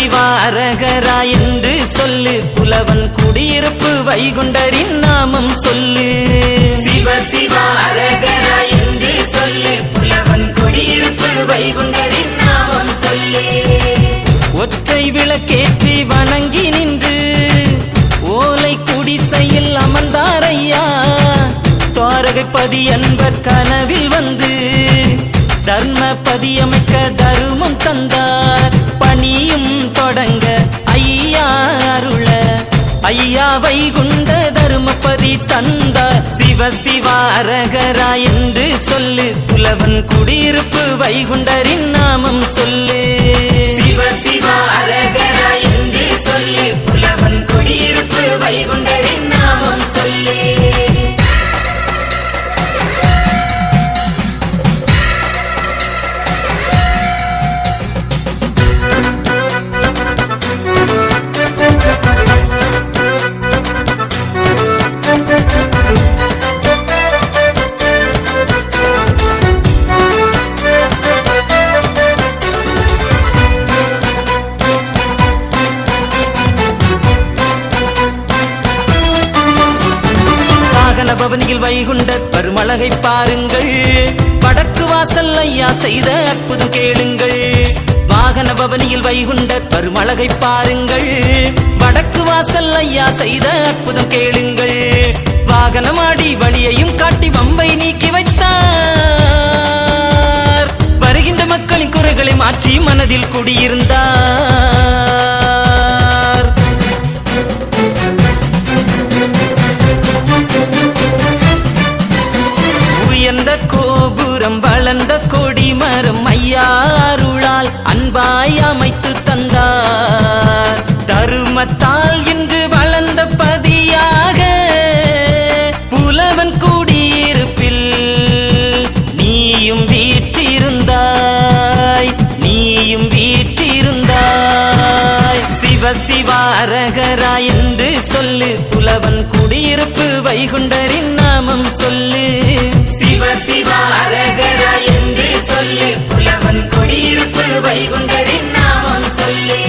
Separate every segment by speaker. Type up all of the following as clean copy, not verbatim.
Speaker 1: சிவா அரகரா என்று சொல்லு, புலவன் குடியிருப்பு வைகுண்டரின் நாமம் சொல்லு.
Speaker 2: சிவ சிவா அரகரா என்று சொல்லு, புலவன் குடியிருப்பு வைகுண்டரின் நாமம் சொல்லு.
Speaker 1: ஒற்றை விளக்கேற்றி வணங்கி நின்று ஓலை குடிசையில் அமர்ந்தாரையா. துவாரகைப்பதி அன்பர் கனவில் வந்து தர்மபதி அமைக்க தருமம் தந்தார். பணியும் தொடங்க ஐயா அருள ஐயா வைகுண்ட தருமபதி தந்தார். சிவ சிவா அரகரா என்று சொல்லு, புலவன் குடியிருப்பு வைகுண்டரின் நாமம் சொல்லு.
Speaker 2: சிவ சிவா அரகரா என்று சொல்லு, புலவன் குடியிருப்பு வைகுண்டரின் நாமம் சொல்லு.
Speaker 1: பவனியில் வைகுண்டர் பருமழகை பாருங்கள், வடக்கு வாசல் ஐயா செய்த அற்புதம் கேளுங்கள். வாகன பவனியில் வைகுண்டர் பருமழகை பாருங்கள், வடக்கு வாசல் ஐயா செய்த அற்புதம் கேளுங்கள். வாகனமாடி வழியையும் காட்டி வம்பை நீக்கி வைத்தார். வருகின்ற மக்களின் குறைகளை மாற்றி மனதில் குடியிருந்தார். உயர்ந்த கோபுரம் வளர்ந்த கொடி மரம் ஐயாருளால் அன்பாய் அமைத்து தந்தார். தருமத்தால் இன்று வளர்ந்த பதியாக புலவன் குடியிருப்பில் நீயும் வீற்றிருந்தாய், நீயும் வீற்றிருந்தாய். சிவ சிவா அரகரா என்று சொல்லு, புலவன் குடியிருப்பு வைகுண்டரின் நாமம் சொல்லு.
Speaker 2: சிவ சிவா அரகரா என்று சொல்லு, புலவன் குடியிருப்பு வைகுண்டரின் நாமம் சொல்லு.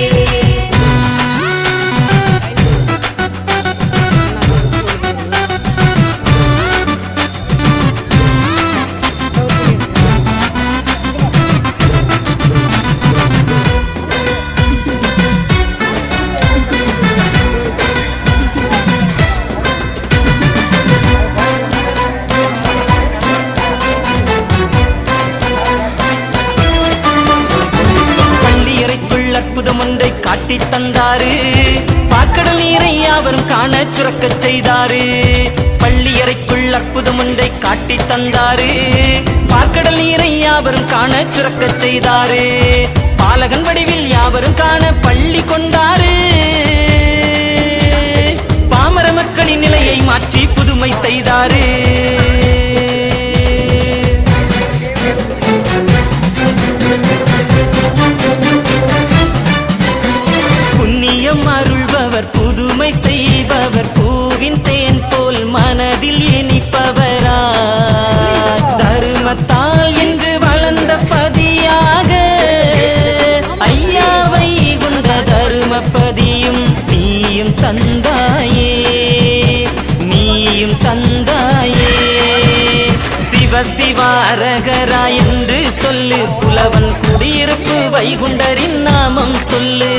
Speaker 1: காட்டி தந்தாரு. பாக்கடல் நீரை யாவரும் காண சுரக்க செய்தாரு. பள்ளியறைக்குள் அற்புதம் ஒன்றை காட்டி தந்தாரு. பாக்கடல் நீரை யாவரும் காண சுரக்க செய்தாரு. பாலகன் வடிவில் யாவரும் காண பள்ளி கொண்டாரு. பாமர மக்களின் நிலையை மாற்றி புதுமை செய்தாரு. அருள்பவர் புதுமை செய்பவர், பூவின் தேன் போல் மனதில் இனிப்பவரா. தருமத்தால் இன்று வளர்ந்த பதியாக ஐயாவை கொண்ட தருமபதியும் நீயும் தந்தாயே, நீயும் தந்தாயே. சிவ சிவா அரகரா என்று சொல்லு, புலவன் குடியிருப்பு வைகுண்டரின் நாமம் சொல்லு.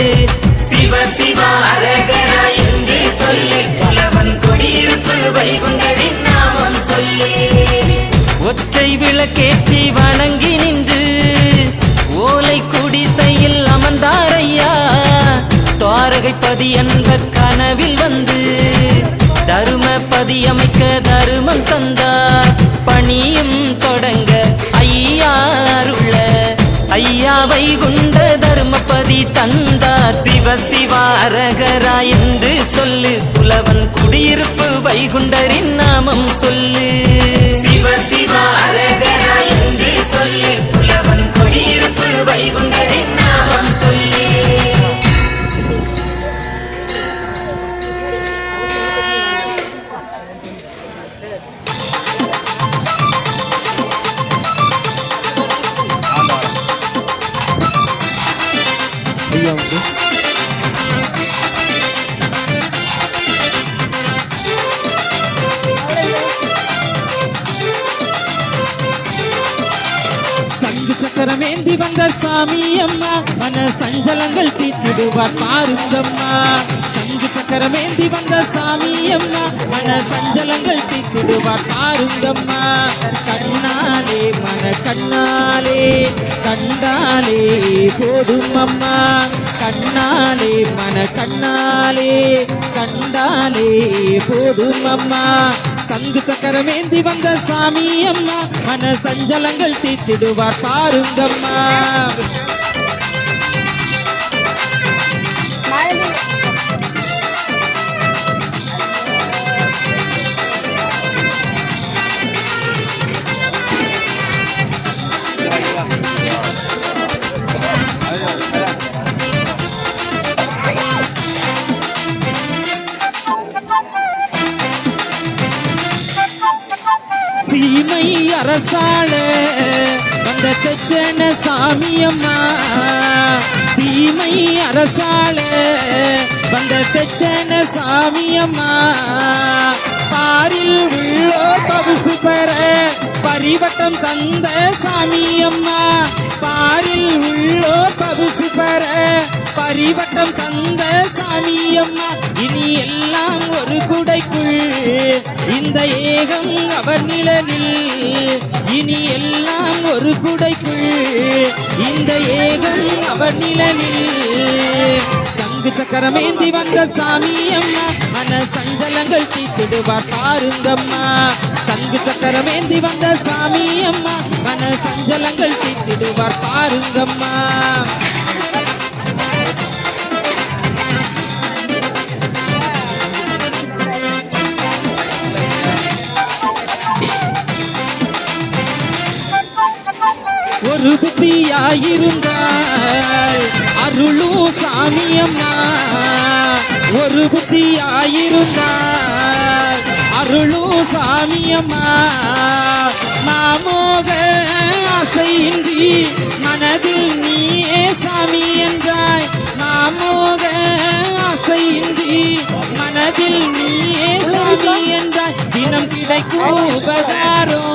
Speaker 2: சிவ சிவா அரகரா என்று சொல்லு, புலவன் குடியிருப்பு வைகுண்டரின் நாமம் சொல்லு.
Speaker 1: ஒற்றை விளக்கேற்றி வணங்கி நின்று ஓலை குடிசையில் அமர்ந்தாரையா. துவாரகைப்பதி அன்பர் கனவில் வந்து தருமபதி அமைக்க தருமம் தந்தார். பணியும் தொடங்க ஐயா அருள ஐயா வைகுண்ட தருமபதி தந்தார். சிவ சிவா அரகரா என்று சொல்லு, புலவன் குடியிருப்பு வைகுண்டரின் நாமம் சொல்லு.
Speaker 2: சிவ சிவா அரகரா என்று சொல்லு, புலவன் குடியிருப்பு வைகுண்டரின் நாமம் சொல்லு.
Speaker 3: ஐயா சக்கரமேந்தி வந்த சாமி அம்மா மன சஞ்சலங்கள் தீர்த்திடுவார் பாருங்கம்மா சங்கு சக்கரமேந்தி வந்த சாமி அம்மா மன சஞ்சலங்கள் தீர்த்திடுவார் பாருங்கம்மா கண்ணாலே மன கண்ணாலே கண்டாலே போதும் அம்மா கண்ணாலே மன கண்ணாலே கண்டாலே போதும் அம்மா சங்கு சக்கரமேந்தி வந்த சாமி அம்மா மன சஞ்சலங்கள் தீர்த்திடுவார் பாருங்கம்மா சீமை அரசாள வந்த தெச்சன சாமியம்மா சீமை அரசாள வந்த தெச்சன சாமியம்மா பாரில் உள்ளோ பவுசு பெற பரிவட்டம் தந்த சாமியம்மா பாரில் உள்ளோ பவுசு பெற பரிவட்டம் தந்த சாமியம்மா இனி எல்லாம் ஒரு குடைக்குள் இந்த ஏகம் அவர் நிழலில் இனி எல்லாம் ஒரு குடைக்குள் இந்த ஏகம் அவர் நிழலில் சங்கு சக்கரமேந்தி வந்த சாமி அம்மா மன சஞ்சலங்கள் தீர்த்திடுவார் பாருங்கம்மா சங்கு சக்கரமேந்தி வந்த சாமி அம்மா மன சஞ்சலங்கள் தீர்த்திடுவார் பாருங்கம்மா ஒரு புத்தியாயிருந்தால் அருளும் சாமியம்மா ஒரு புத்தியாயிருந்தால் அருளும் சாமியம்மா மாமோக ஆசையின்றி மனதில் நீயே சாமி என்றாய் மாமோக ஆசையின்றி மனதில் நீயே சாமி என்றாய் தினம் கிடைக்கும் உபகாரம்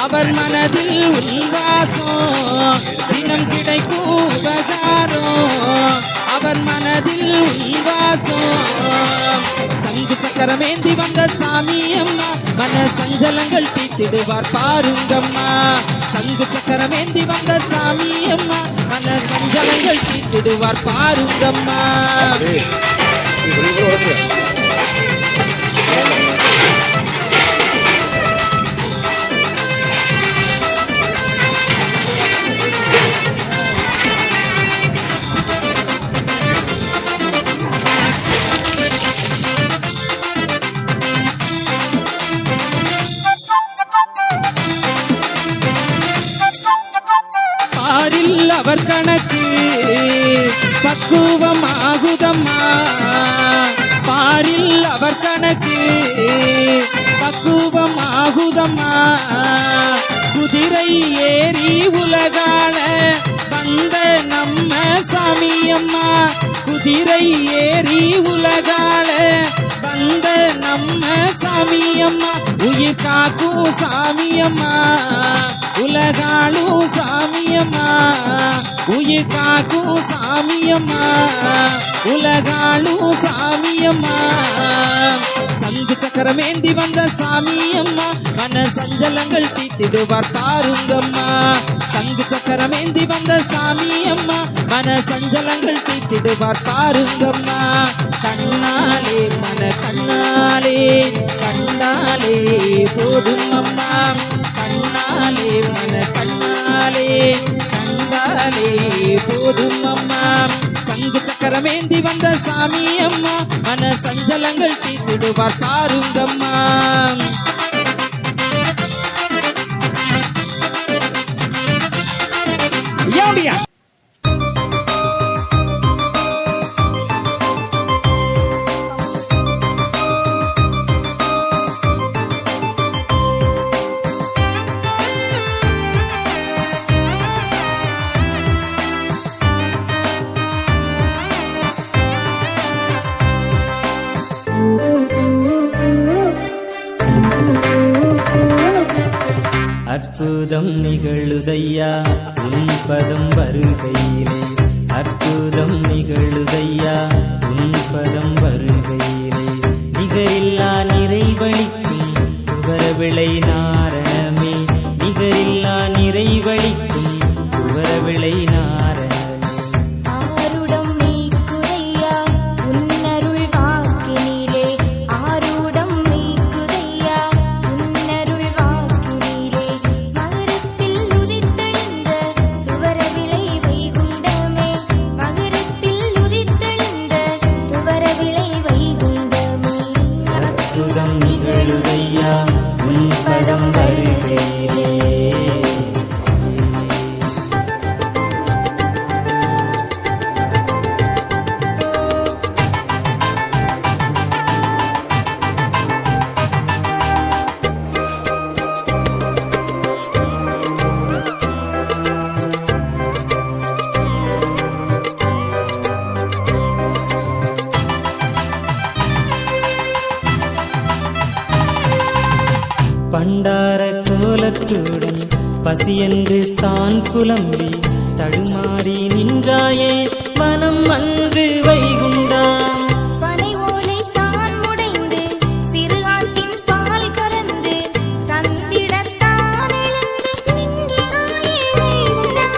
Speaker 3: அவர் மனதில் உன்வாசம் தினம் கிடைக்கும் உபகாரம் அவர் மனதில் உன்வாசம் சங்கு சக்கரமேந்தி வந்த சாமி அம்மா மன சஞ்சலங்கள் தீர்த்திடுவார் பாருங்கம்மா சங்கு சக்கரமேந்தி வந்த சாமி அம்மா மன சஞ்சலங்கள் தீர்த்திடுவார் பாருங்கம்மா பாரில் அவர் கணக்கு பக்குவமாகுதம்மா பாரில் அவர் கணக்கு பக்குவமாகுதம்மா குதிரை ஏறி உலகாள வந்த நம்ம சாமியம்மா குதிரை ஏறி உலகாள வந்த நம்ம சாமியம்மா உயிர் காக்கும் சாமியம்மா உலகாளும் சாமியம்மா உயிர் காக்கும் சாமியம்மா உலகாளும் சாமியம்மா சங்கு சக்கரமேந்தி வந்த சாமியம்மா மன சஞ்சலங்கள் தீர்த்திடுவார் பாருங்கம்மா சங்கு சக்கரமேந்தி வந்த சாமியம்மா மன சஞ்சலங்கள் தீர்த்திடுவார் பாருங்கம்மா கண்ணாலே மன கண்ணாலே கண்ணாலே போதும் அம்மா கண்ணாலே மன கண்ணாலே கண்டாலே போதும் அம்மா சங்கு சக்கரமேந்தி வந்த சாமி அம்மா மன சஞ்சலங்கள் தீர்த்திடுவார் பாருங்கம்மா
Speaker 1: அற்புதம் நிகழுதையா உன் பதம் வருகையிலே, அற்புதம் நிகழுதையா உன் பதம் வருகையிலே. நிகரில்லா நிறைவழிக்கும் துவரவிளை நாரணமே, நிகரில்லா நிறைவழிக்கும் துவரவிளை நாரணமே.
Speaker 4: ஆருடம் மீக்குதையா உன்னருள் வாக்கினிலே, ஆருடம் மீக்குதையா உன்னருள் வாக்கினிலே. மகரத்தில் உதித்தெழுந்த துவரவிளை வைகுண்டமே, மகரத்தில் உதித்தெழுந்த துவரவிளை வைகுண்டமே.
Speaker 1: அற்புதம் நிகழுதையா உன் பதம் வருகையிலே. பண்டார கோலத்துடன் பசியென்று தான் புலம்பி தடுமாறி நின்றாயே மனம் அன்று வைகுண்டா.
Speaker 4: பனை ஓலை தான் உடைந்து சிறு ஆட்டின் பால் கலந்து தந்திடத்தான் எழுந்து நின்றாயே வைகுண்டா.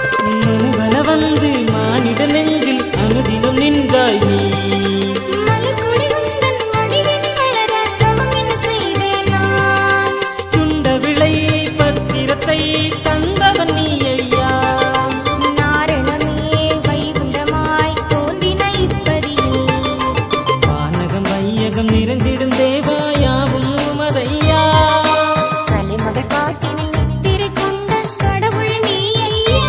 Speaker 1: மனுவன வந்து மானிட நெஞ்சில் அனுதினம் நின்றாய் நீ.
Speaker 4: மலர்கொடி உந்தன் மடியினில் வளர தவம் என்ன செய்தேன் நான்.
Speaker 1: துண்ட விளை பத்திரத்தை தந்தவன் நீ ஐயா.
Speaker 4: நாரணமே வைகுண்டமாய் தோன்றின இப்பதியில்,
Speaker 1: வானகம் வையகம் நிறைந்திடும் தேவாயாவும் உமதையா.
Speaker 4: கலைமகள் பாட்டினில் நித்திரை கொண்ட கடவுள் நீ ஐயா.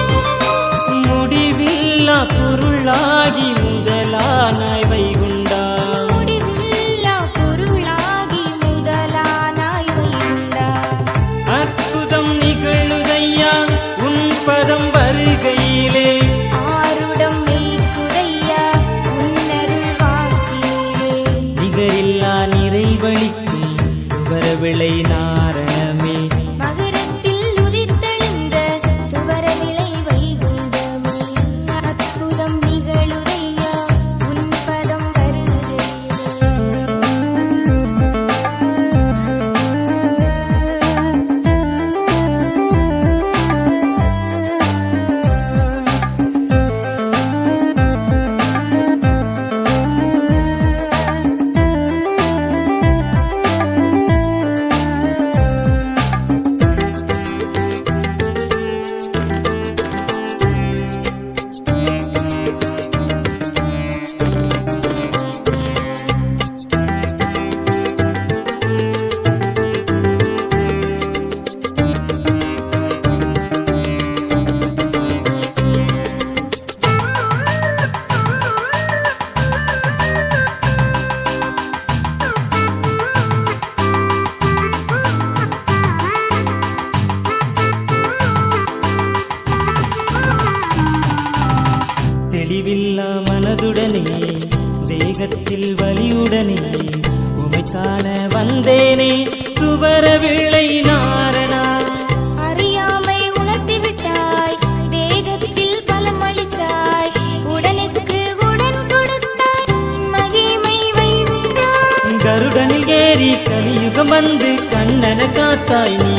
Speaker 1: முடிவில்லா பொருளாகி முதலானாய் வைகுண்டா.
Speaker 4: முடிவில்லா பொருளாகி முதலானாய் வைகுண்டா.
Speaker 1: அற்புதம் நிகழுதையா உன் பதம் வருகையிலே,
Speaker 4: ஆருடம் மெய்க்குதையா உன்னருள் வாக்கினிலே.
Speaker 1: நிகரில்லா நிறைவழிக்கும் துவரவிளை நாரணமே.
Speaker 4: மகரத்தில் உதித்தெழுந்த துவரவிளை வைகுண்டமே. அற்புதம் நிகழுதையா உன் பதம் வருகையிலே. தெளிவில்லா மனதுடனே தேகத்தில் வலியுடனே உமை காண வந்தேனே துவரவிளை நாரணா. அறியாமை உணர்த்தி விட்டாய், தேகத்தில் பலம் அளித்தாய், உடனுக்கு உடன் கொடுத்தாய் மகிமை வைகுண்டா.
Speaker 1: கருடனில் ஏறி கலியுகம் வந்து கண்ணன காத்தாய் நீ.